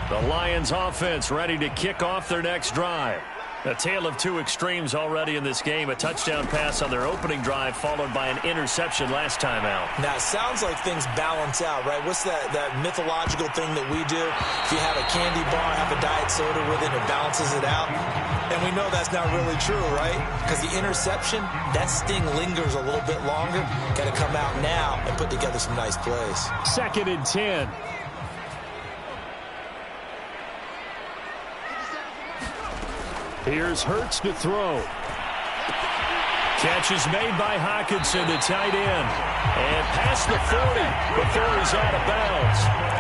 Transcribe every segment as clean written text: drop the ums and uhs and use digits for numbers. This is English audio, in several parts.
The Lions offense ready to kick off their next drive. A tale of two extremes already in this game. A touchdown pass on their opening drive followed by an interception last time out. Now, it sounds like things balance out, right? What's that mythological thing that we do? If you have a candy bar, have a diet soda with it, it balances it out. And we know that's not really true, right? Because the interception, that sting lingers a little bit longer. Got to come out now and put together some nice plays. 2nd and 10. Here's Hurts to throw. Catch is made by Hockenson, the tight end. And past the 40 before he's out of bounds.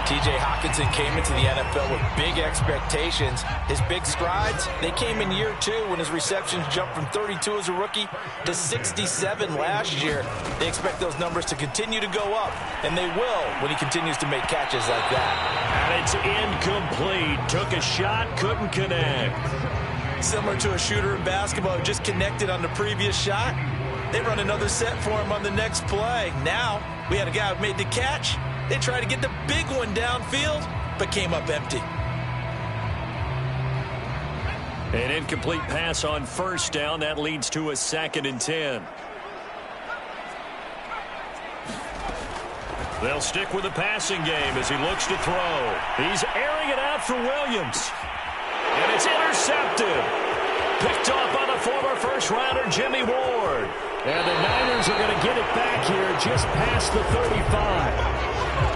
T.J. Hockenson came into the NFL with big expectations. His big strides, they came in year 2 when his receptions jumped from 32 as a rookie to 67 last year. They expect those numbers to continue to go up, and they will when he continues to make catches like that. And it's incomplete. Took a shot, couldn't connect. Similar to a shooter in basketball who just connected on the previous shot. They run another set for him on the next play. Now, we had a guy who made the catch. They tried to get the big one downfield, but came up empty. An incomplete pass on first down. That leads to a 2nd and 10. They'll stick with the passing game as he looks to throw. He's airing it out for Williams. And it's intercepted. Picked off by the former first-rounder Jimmy Ward. And the Niners are going to get it back here just past the 35.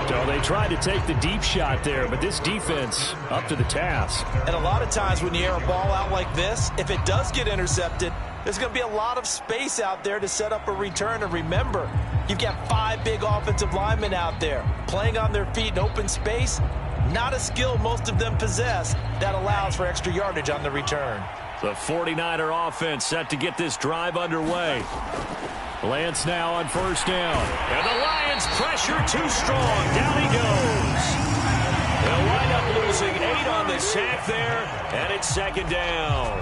So they tried to take the deep shot there, but this defense up to the task. And a lot of times when you air a ball out like this, if it does get intercepted, there's going to be a lot of space out there to set up a return. And remember, you've got 5 big offensive linemen out there playing on their feet in open space. Not a skill most of them possess that allows for extra yardage on the return. The 49er offense set to get this drive underway. Lance now on first down. And the Lions pressure too strong. Down he goes. They'll wind up losing 8 on the sack there, and it's 2nd down.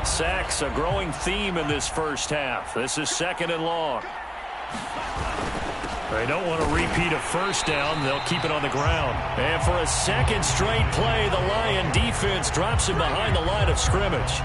Sacks, a growing theme in this first half. This is 2nd and long. They don't want to repeat a first down. They'll keep it on the ground. And for a second straight play, the Lion defense drops him behind the line of scrimmage.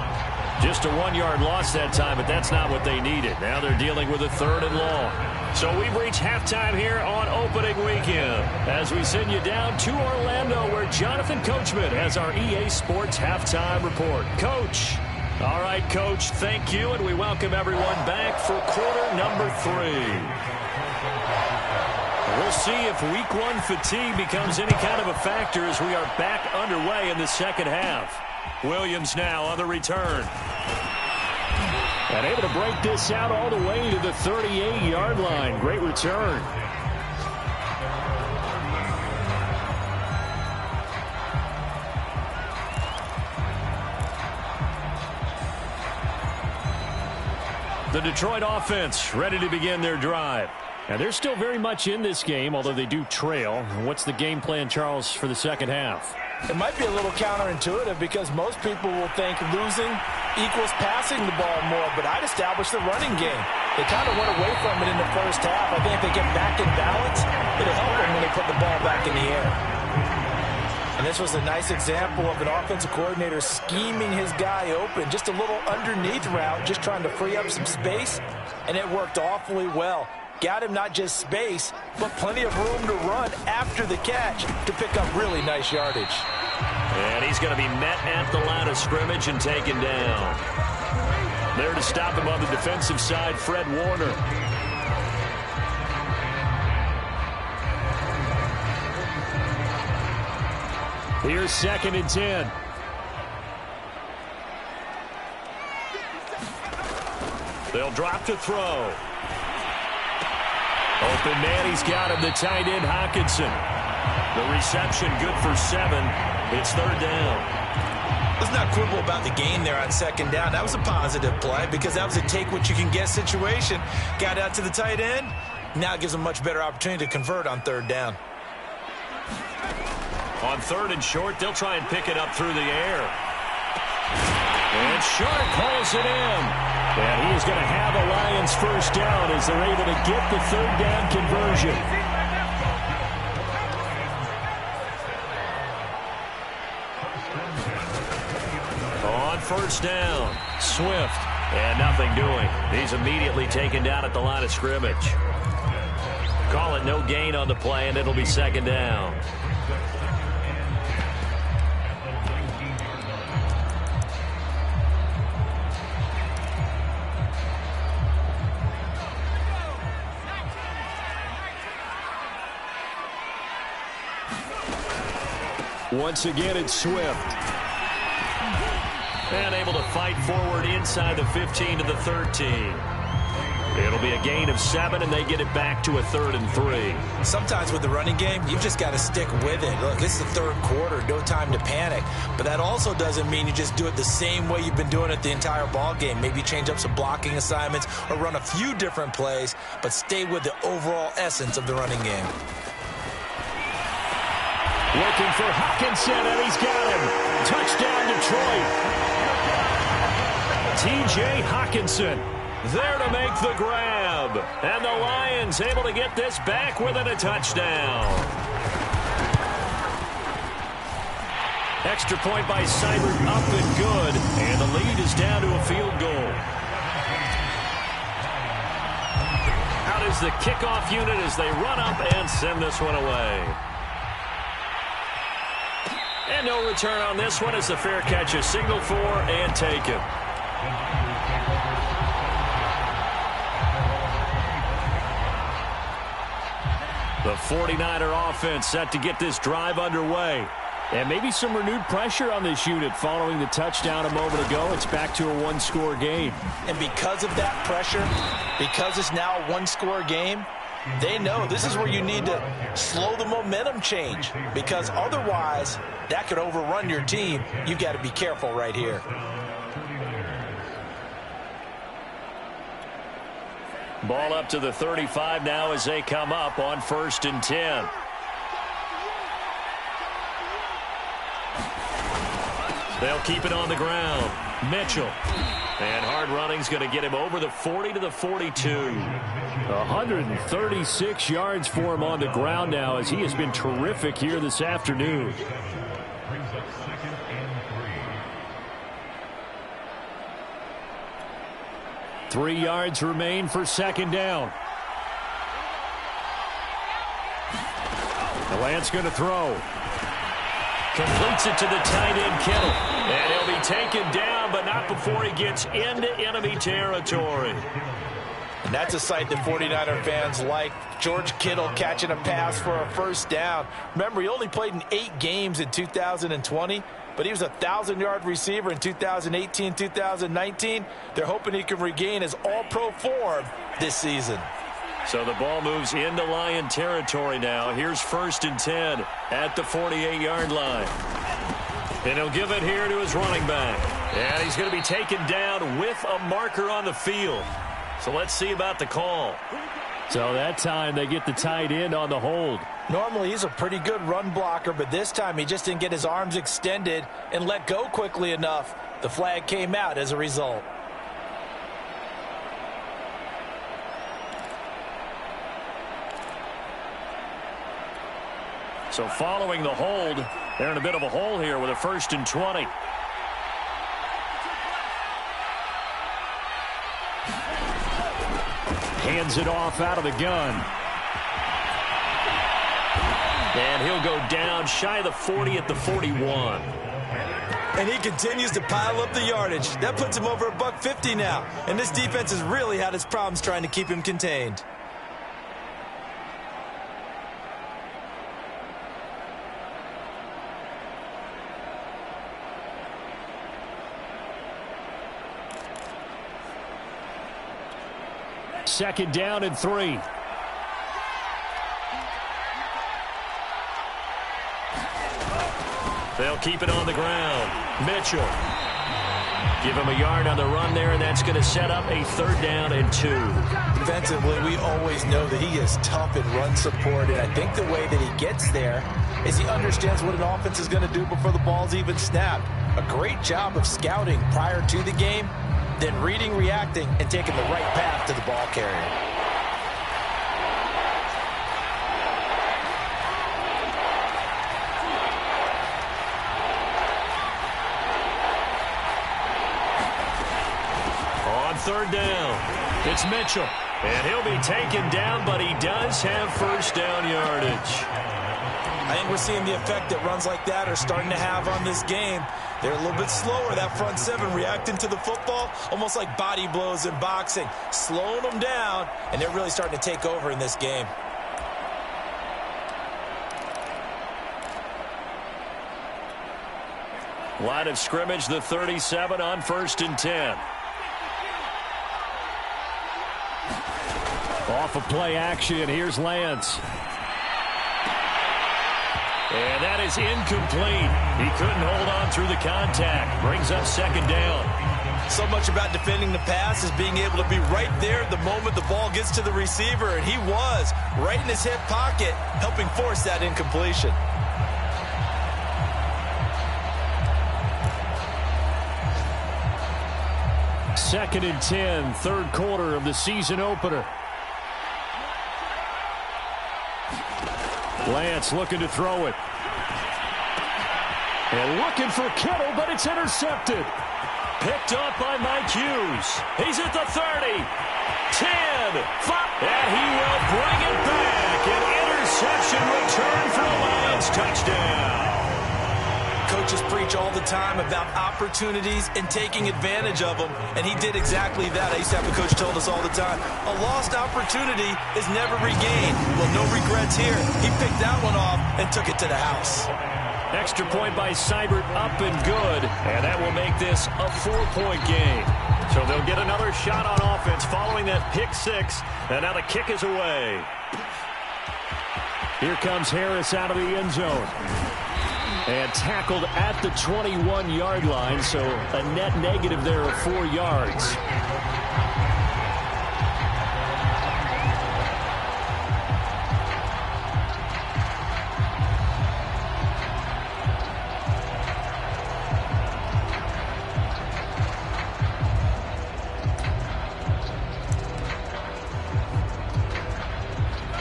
Just a 1-yard loss that time, but that's not what they needed. Now they're dealing with a 3rd and long. So we've reached halftime here on opening weekend as we send you down to Orlando where Jonathan Coachman has our EA Sports halftime report. Coach. All right, Coach, thank you, and we welcome everyone back for quarter number 3. We'll see if week 1 fatigue becomes any kind of a factor as we are back underway in the second half. Williams now on the return. And able to break this out all the way to the 38-yard line. Great return. The Detroit offense ready to begin their drive. Now, they're still very much in this game, although they do trail. What's the game plan, Charles, for the second half? It might be a little counterintuitive because most people will think losing equals passing the ball more, but I'd establish the running game. They kind of went away from it in the first half. I think if they get back in balance, it'll help them when they put the ball back in the air. And this was a nice example of an offensive coordinator scheming his guy open. Just a little underneath route, just trying to free up some space, and it worked awfully well. Got him not just space, but plenty of room to run after the catch to pick up really nice yardage. And he's going to be met at the line of scrimmage and taken down. There to stop him on the defensive side, Fred Warner. Here's 2nd and 10. They'll drop to throw. Open man, he's got him, the tight end, Hockenson. The reception good for 7. It's 3rd down. Let's not quibble about the gain there on 2nd down. That was a positive play because that was a take-what-you-can-get situation. Got out to the tight end. Now it gives them a much better opportunity to convert on 3rd down. On 3rd and short, they'll try and pick it up through the air. And And Sharp pulls it in. And he is going to have a Lions first down as they're able to get the third down conversion. On first down, Swift. And nothing doing. He's immediately taken down at the line of scrimmage. Call it no gain on the play, and it'll be second down. Once again, it's Swift. And able to fight forward inside the 15 to the 13. It'll be a gain of 7, and they get it back to a 3rd and 3. Sometimes with the running game, you've just got to stick with it. Look, this is the third quarter, no time to panic. But that also doesn't mean you just do it the same way you've been doing it the entire ball game. Maybe change up some blocking assignments or run a few different plays, but stay with the overall essence of the running game. Looking for Hockenson, and he's got him. Touchdown, Detroit. T.J. Hockenson there to make the grab. And the Lions able to get this back within a touchdown. Extra point by Seibert up and good. And the lead is down to a field goal. Out is the kickoff unit as they run up and send this one away. And no return on this one as the fair catch is signaled for and taken. The 49er offense set to get this drive underway. And maybe some renewed pressure on this unit following the touchdown a moment ago. It's back to a one-score game. And because of that pressure, because it's now a one-score game, they know this is where you need to slow the momentum change, because otherwise that could overrun your team. You've got to be careful right here. Ball up to the 35 now as they come up on 1st and 10. They'll keep it on the ground. Mitchell. And hard running's going to get him over the 40 to the 42. 136 yards for him on the ground now as he has been terrific here this afternoon. Three yards remain for second down. The Lance going to throw. Completes it to the tight end, Kittle. And he'll be taken down, but not before he gets into enemy territory. And that's a sight that 49er fans like. George Kittle catching a pass for a first down. Remember, he only played in 8 games in 2020, but he was a 1,000-yard receiver in 2018, 2019. They're hoping he can regain his all-pro form this season. So the ball moves into Lion territory now. Here's 1st and 10 at the 48-yard line. And he'll give it here to his running back. And he's going to be taken down with a marker on the field. So let's see about the call. So that time they get the tight end on the hold. Normally he's a pretty good run blocker, but this time he just didn't get his arms extended and let go quickly enough. The flag came out as a result. So following the hold, they're in a bit of a hole here with a 1st and 20. Hands it off out of the gun. And he'll go down shy of the 40 at the 41. And he continues to pile up the yardage. That puts him over $150 now. And this defense has really had its problems trying to keep him contained. Second down and 3. They'll keep it on the ground. Mitchell. Give him a yard on the run there, and that's going to set up a 3rd down and 2. Defensively, we always know that he is tough in run support, and I think the way that he gets there is he understands what an offense is going to do before the ball's even snapped. A great job of scouting prior to the game, then reading, reacting, and taking the right path to the ball carrier. Third down. It's Mitchell. And he'll be taken down, but he does have first down yardage. I think we're seeing the effect that runs like that are starting to have on this game. They're a little bit slower, that front seven, reacting to the football, almost like body blows in boxing, slowing them down, and they're really starting to take over in this game. Line of scrimmage, the 37 on 1st and 10. Off of play action, here's Lance. And that is incomplete. He couldn't hold on through the contact. Brings up 2nd down. So much about defending the pass is being able to be right there the moment the ball gets to the receiver. And he was right in his hip pocket, helping force that incompletion. Second and 10, third quarter of the season opener. Lance looking to throw it. And looking for Kittle, but it's intercepted. Picked up by Mike Hughes. He's at the 30, 10, 5, and he will bring it back. An interception return for a Lions touchdown. Coaches preach all the time about opportunities and taking advantage of them, and he did exactly that. I used to have a coach told us all the time, a lost opportunity is never regained. Well, no regrets here. He picked that one off and took it to the house. Extra point by Seibert, up and good, and that will make this a 4-point game. So they'll get another shot on offense following that pick six, and now the kick is away. Here comes Harris out of the end zone. And tackled at the 21-yard line, so a net negative there of 4 yards.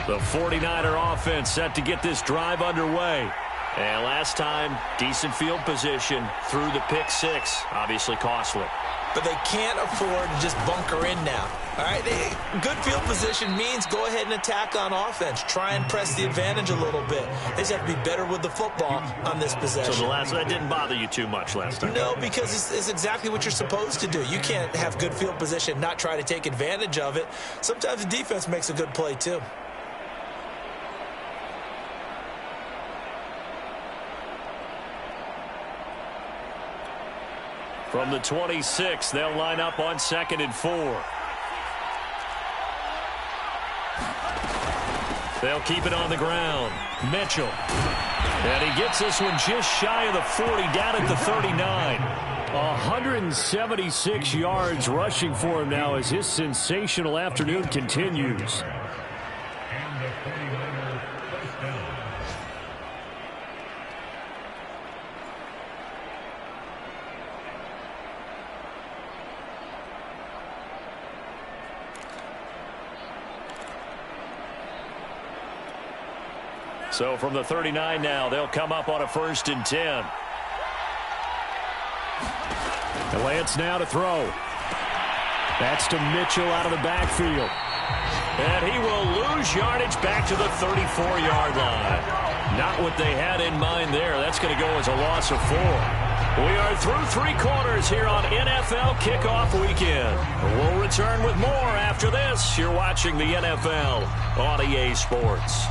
The 49er offense set to get this drive underway. And last time, decent field position through the pick six. Obviously costly. But they can't afford to just bunker in now. All right, good field position means go ahead and attack on offense. Try and press the advantage a little bit. They just have to be better with the football on this possession. So that didn't bother you too much last time? No, because it's exactly what you're supposed to do. You can't have good field position, not try to take advantage of it. Sometimes the defense makes a good play too. From the 26, they'll line up on 2nd and 4. They'll keep it on the ground. Mitchell. And he gets this one just shy of the 40, down at the 39. 176 yards rushing for him now as his sensational afternoon continues. So from the 39 now, they'll come up on a 1st and 10. And Lance now to throw. That's to Mitchell out of the backfield. And he will lose yardage back to the 34-yard line. Not what they had in mind there. That's going to go as a loss of 4. We are through 3 quarters here on NFL Kickoff Weekend. We'll return with more after this. You're watching the NFL on EA Sports.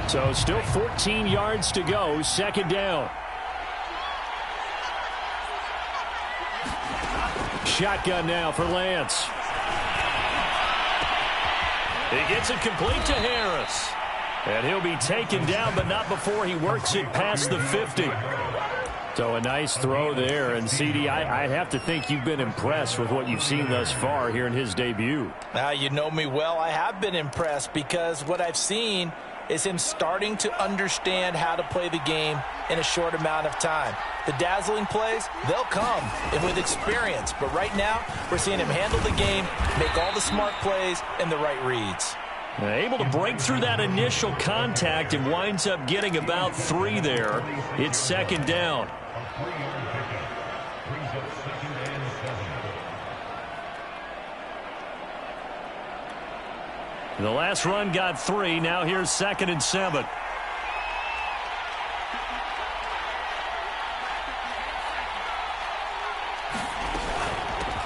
So still 14 yards to go, 2nd down. Shotgun now for Lance. He gets it complete to Harris. And he'll be taken down, but not before he works it past the 50. So a nice throw there. And, CD, I have to think you've been impressed with what you've seen thus far here in his debut. Now, you know me well. I have been impressed because what I've seen is him starting to understand how to play the game in a short amount of time. The dazzling plays, they'll come with experience. But right now, we're seeing him handle the game, make all the smart plays, and the right reads. Able to break through that initial contact and winds up getting about 3 there. It's second down. The last run got 3. Now here's 2nd and 7.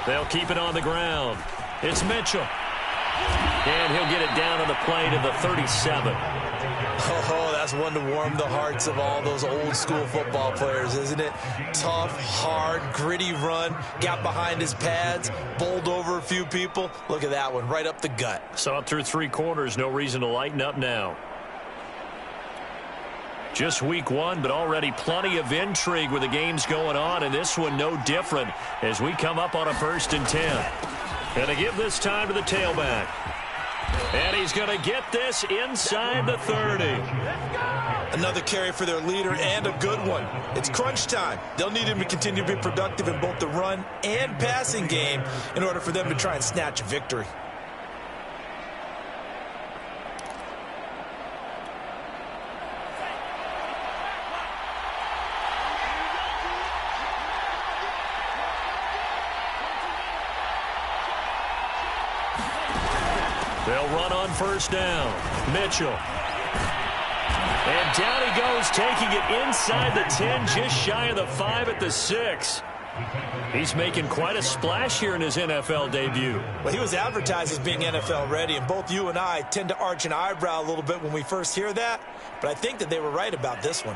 They'll keep it on the ground. It's Mitchell. And he'll get it down on the play to the 37. Oh, that's one to warm the hearts of all those old school football players, isn't it? Tough, hard, gritty run. Got behind his pads, bowled over a few people. Look at that one, right up the gut. Saw it through 3 quarters. No reason to lighten up now. Just week 1, but already plenty of intrigue with the games going on, and this one no different as we come up on a 1st and 10. And to give this time to the tailback. And he's going to get this inside the 30. Another carry for their leader and a good one. It's crunch time. They'll need him to continue to be productive in both the run and passing game in order for them to try and snatch a victory. They'll run on 1st down. Mitchell. And down he goes, taking it inside the 10, just shy of the 5 at the 6. He's making quite a splash here in his NFL debut. Well, he was advertised as being NFL ready, and both you and I tend to arch an eyebrow a little bit when we first hear that, but I think that they were right about this one.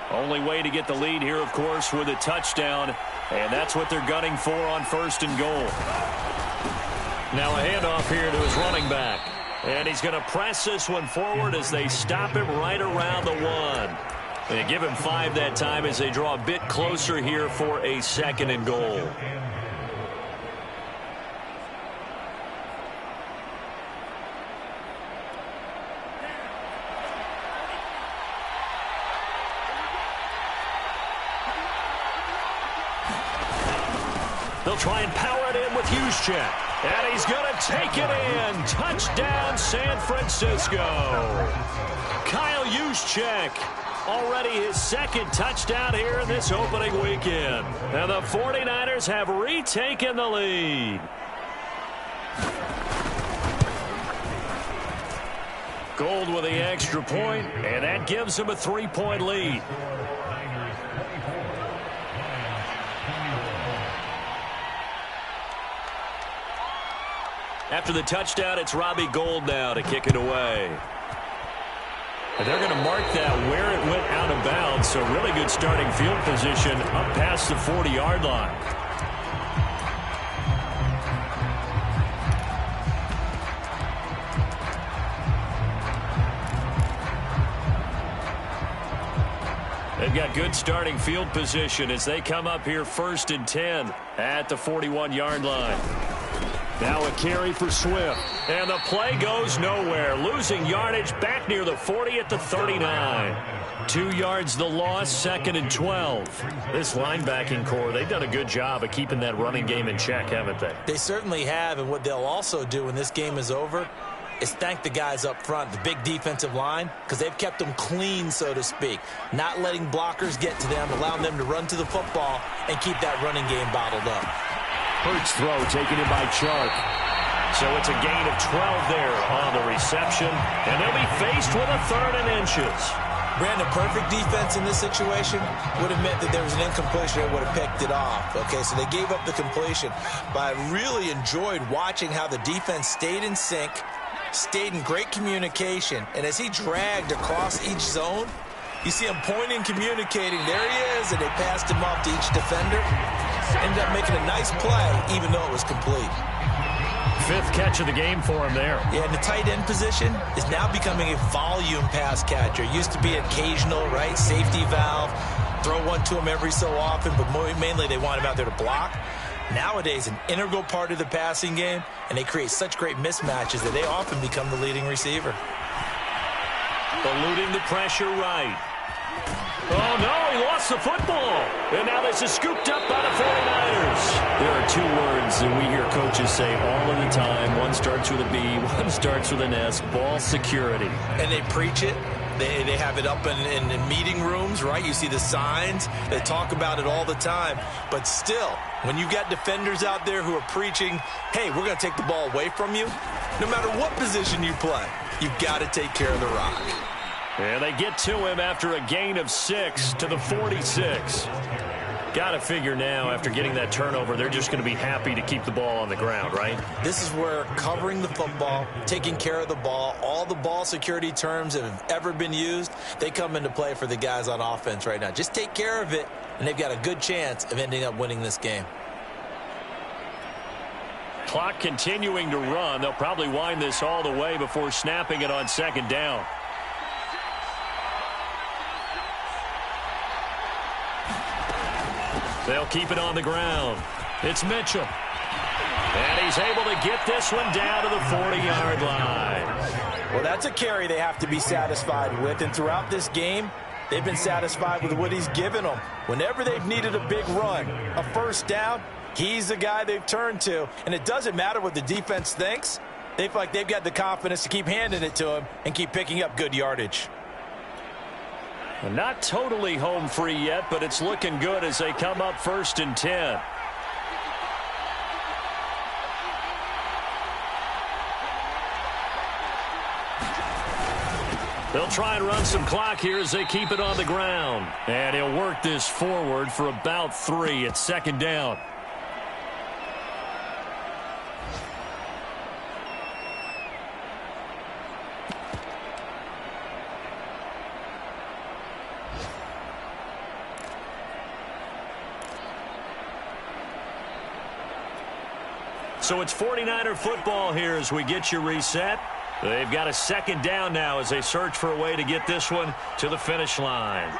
Only way to get the lead here, of course, with a touchdown, and that's what they're gunning for on 1st and goal. Now a handoff here to his running back. And he's going to press this one forward as they stop him right around the 1. They give him 5 that time as they draw a bit closer here for a 2nd and goal. They'll try and power it in with Juszczyk. And he's going to take it in. Touchdown, San Francisco. Kyle Juszczyk, already his 2nd touchdown here in this opening weekend. And the 49ers have retaken the lead. Gold with the extra point, and that gives them a 3-point lead. After the touchdown, it's Robbie Gould now to kick it away. And they're going to mark that where it went out of bounds, so really good starting field position up past the 40-yard line. They've got good starting field position as they come up here 1st and 10 at the 41-yard line. Now a carry for Swift. And the play goes nowhere. Losing yardage back near the 40 at the 39. 2 yards the loss, 2nd and 12. This linebacking core, they've done a good job of keeping that running game in check, haven't they? They certainly have, and what they'll also do when this game is over is thank the guys up front, the big defensive line, because they've kept them clean, so to speak. Not letting blockers get to them, allowing them to run to the football and keep that running game bottled up. Hurts throw taken in by Chark. So it's a gain of 12 there on the reception. And they'll be faced with a 3rd and inches. Brandon, perfect defense in this situation would have meant that there was an incompletion that would have picked it off. Okay, so they gave up the completion. But I really enjoyed watching how the defense stayed in sync, stayed in great communication. And as he dragged across each zone, you see him pointing, communicating. There he is, and they passed him off to each defender. Ended up making a nice play, even though it was complete. fifth catch of the game for him there. Yeah, and the tight end position is now becoming a volume pass catcher. Used to be occasional, right? Safety valve. Throw one to him every so often, but mainly they want him out there to block. Nowadays, an integral part of the passing game, and they create such great mismatches that they often become the leading receiver. Eluding the pressure right. Oh, no, he lost the football. And now this is scooped up by the 49ers. There are two words that we hear coaches say all of the time. One starts with a B, one starts with an S, ball security. And they preach it. They have it up in meeting rooms, right? You see the signs. They talk about it all the time. But still, when you've got defenders out there who are preaching, hey, we're going to take the ball away from you, no matter what position you play, you've got to take care of the rock. And they get to him after a gain of 6 to the 46. Got to figure now, after getting that turnover, they're just going to be happy to keep the ball on the ground, right? This is where covering the football, taking care of the ball, all the ball security terms that have ever been used, they come into play for the guys on offense right now. Just take care of it, and they've got a good chance of ending up winning this game. Clock continuing to run. They'll probably wind this all the way before snapping it on second down. They'll keep it on the ground. It's Mitchell. And he's able to get this one down to the 40-yard line. Well, that's a carry they have to be satisfied with. And throughout this game, they've been satisfied with what he's given them. Whenever they've needed a big run, a first down, he's the guy they've turned to. And it doesn't matter what the defense thinks. They feel like they've got the confidence to keep handing it to him and keep picking up good yardage. Not totally home free yet, but it's looking good as they come up 1st and 10. They'll try and run some clock here as they keep it on the ground. And he'll work this forward for about 3 at second down. So it's 49er football here as we get you reset. They've got a second down now as they search for a way to get this one to the finish line.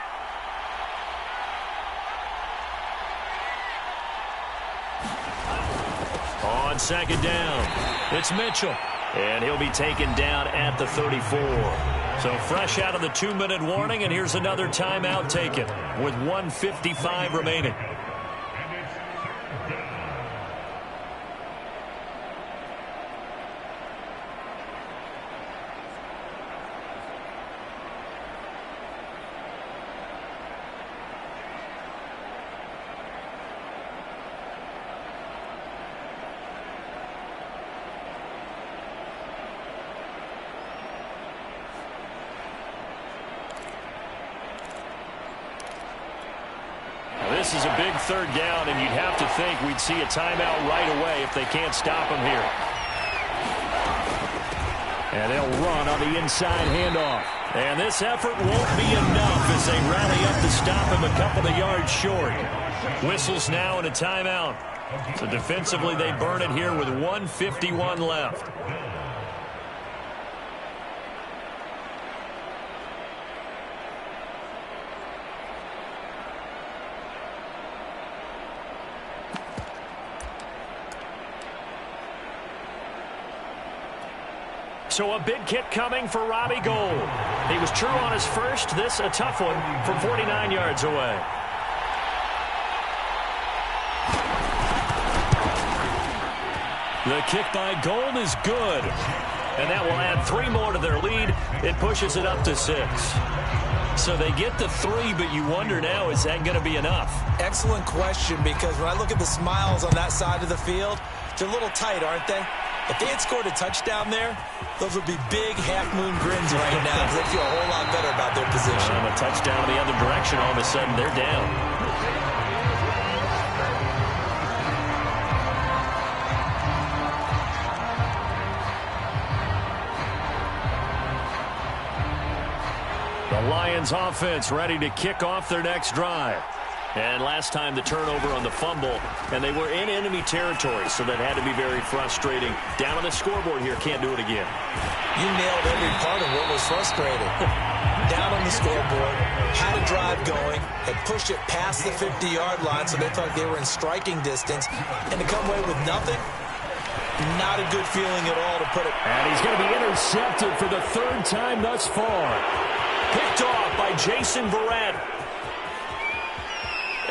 On second down, it's Mitchell. And he'll be taken down at the 34. So fresh out of the 2-minute warning, and here's another timeout taken with 1:55 remaining. This is a big third down, and you'd have to think we'd see a timeout right away if they can't stop him here. And they'll run on the inside handoff. And this effort won't be enough as they rally up to stop him a couple of yards short. Whistles now and a timeout. So defensively, they burn it here with 1:51 left. So a big kick coming for Robbie Gould. He was true on his first. This a tough one from 49 yards away. The kick by Gould is good. And that will add 3 more to their lead. It pushes it up to 6. So they get the 3, but you wonder now, is that going to be enough? Excellent question, because when I look at the smiles on that side of the field, they're a little tight, aren't they? If they had scored a touchdown there, those would be big half-moon grins right now because they feel a whole lot better about their position. A touchdown the other direction, all of a sudden they're down. The Lions offense ready to kick off their next drive. And last time the turnover on the fumble, and they were in enemy territory, so that had to be very frustrating. Down on the scoreboard here, can't do it again. You nailed every part of what was frustrating. Down on the scoreboard, had a drive going, had pushed it past the 50-yard line, so they thought they were in striking distance, and to come away with nothing, not a good feeling at all, to put it. And he's going to be intercepted for the third time thus far. Picked off by Jason Verrett.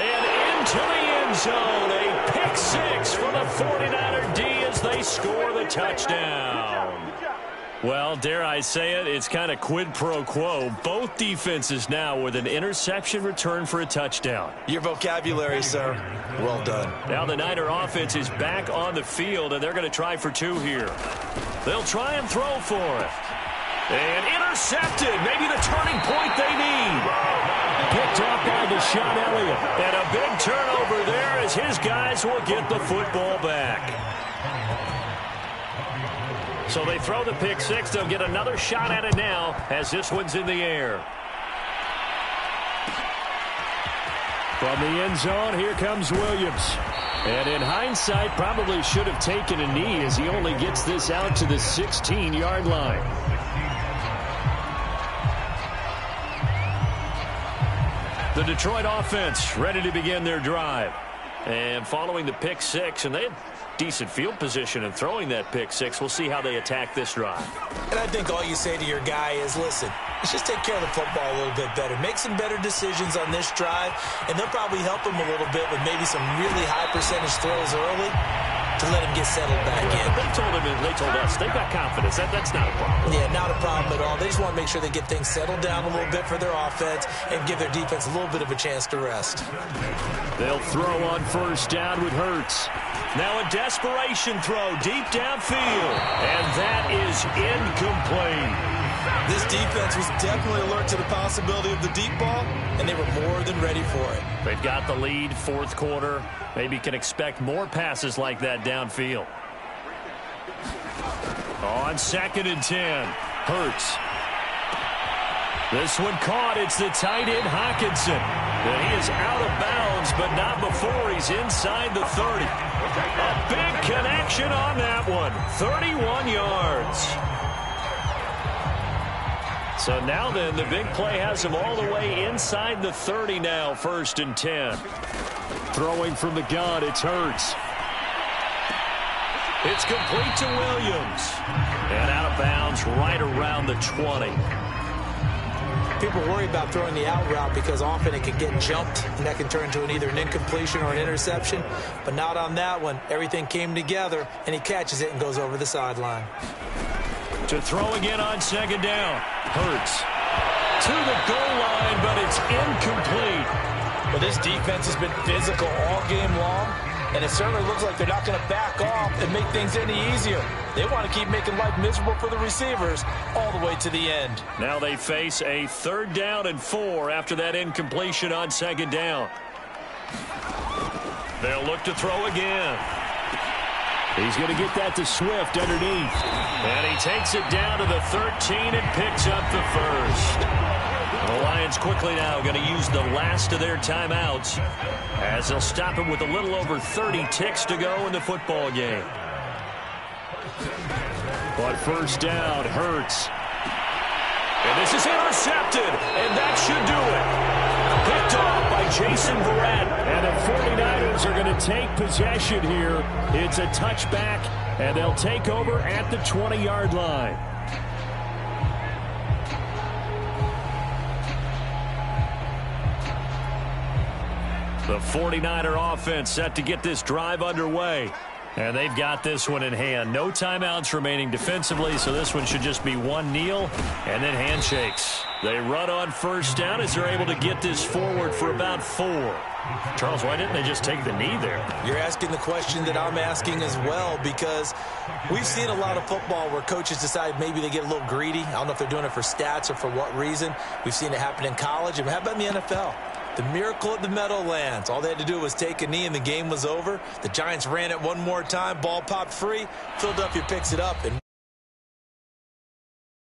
And into the end zone, a pick six for the 49er D as they score the touchdown. Well, dare I say it, it's kind of quid pro quo. Both defenses now with an interception return for a touchdown. Your vocabulary, sir. Well done. Now the Niner offense is back on the field, and they're going to try for two here. They'll try and throw for it. And intercepted. Maybe the turning point they need. Picked up by Deshaun Elliott. And a big turnover there as his guys will get the football back. So they throw the pick six. They'll get another shot at it now as this one's in the air. From the end zone, here comes Williams. And in hindsight, probably should have taken a knee as he only gets this out to the 16-yard line. The Detroit offense ready to begin their drive. And following the pick six, and they had decent field position in throwing that pick six. We'll see how they attack this drive. And I think all you say to your guy is, listen, let's just take care of the football a little bit better. Make some better decisions on this drive, and they'll probably help him a little bit with maybe some really high percentage throws early to let him get settled back in. They told him, and they told us, they've got confidence. That's not a problem. Yeah, not a problem at all. They just want to make sure they get things settled down a little bit for their offense and give their defense a little bit of a chance to rest. They'll throw on first down with Hurts. Now a desperation throw deep downfield, and that is incomplete. This defense was definitely alert to the possibility of the deep ball, and they were more than ready for it. They've got the lead, fourth quarter. Maybe can expect more passes like that downfield. On 2nd and 10, Hurts. This one caught. It's the tight end, Hockenson. And he is out of bounds, but not before he's inside the 30. A big connection on that one. 31 yards. So now then, the big play has him all the way inside the 30 now, 1st and 10. Throwing from the gun, it's Hurts. It's complete to Williams. And out of bounds right around the 20. People worry about throwing the out route because often it can get jumped, and that can turn into either an incompletion or an interception. But not on that one. Everything came together, and he catches it and goes over the sideline. To throw again on 2nd down. Hurts to the goal line, but it's incomplete. Well, this defense has been physical all game long, and it certainly looks like they're not going to back off and make things any easier. They want to keep making life miserable for the receivers all the way to the end. Now they face a 3rd down and 4 after that incompletion on 2nd down. They'll look to throw again. He's going to get that to Swift underneath. And he takes it down to the 13 and picks up the first. The Lions quickly now going to use the last of their timeouts as they'll stop it with a little over 30 ticks to go in the football game. But first down, Hurts. And this is intercepted, and that should do it. Picked off by Jason Verrett. And the 49ers are going to take possession here. It's a touchback, and they'll take over at the 20-yard line. The 49er offense set to get this drive underway. And they've got this one in hand. No timeouts remaining defensively, so this one should just be one kneel and then handshakes. They run on first down as they're able to get this forward for about 4. Charles, why didn't they just take the knee there? You're asking the question that I'm asking as well, because we've seen a lot of football where coaches decide maybe they get a little greedy. I don't know if they're doing it for stats or for what reason. We've seen it happen in college. And how about in the NFL? The miracle at the Meadowlands. All they had to do was take a knee and the game was over. The Giants ran it one more time. Ball popped free. Philadelphia picks it up. And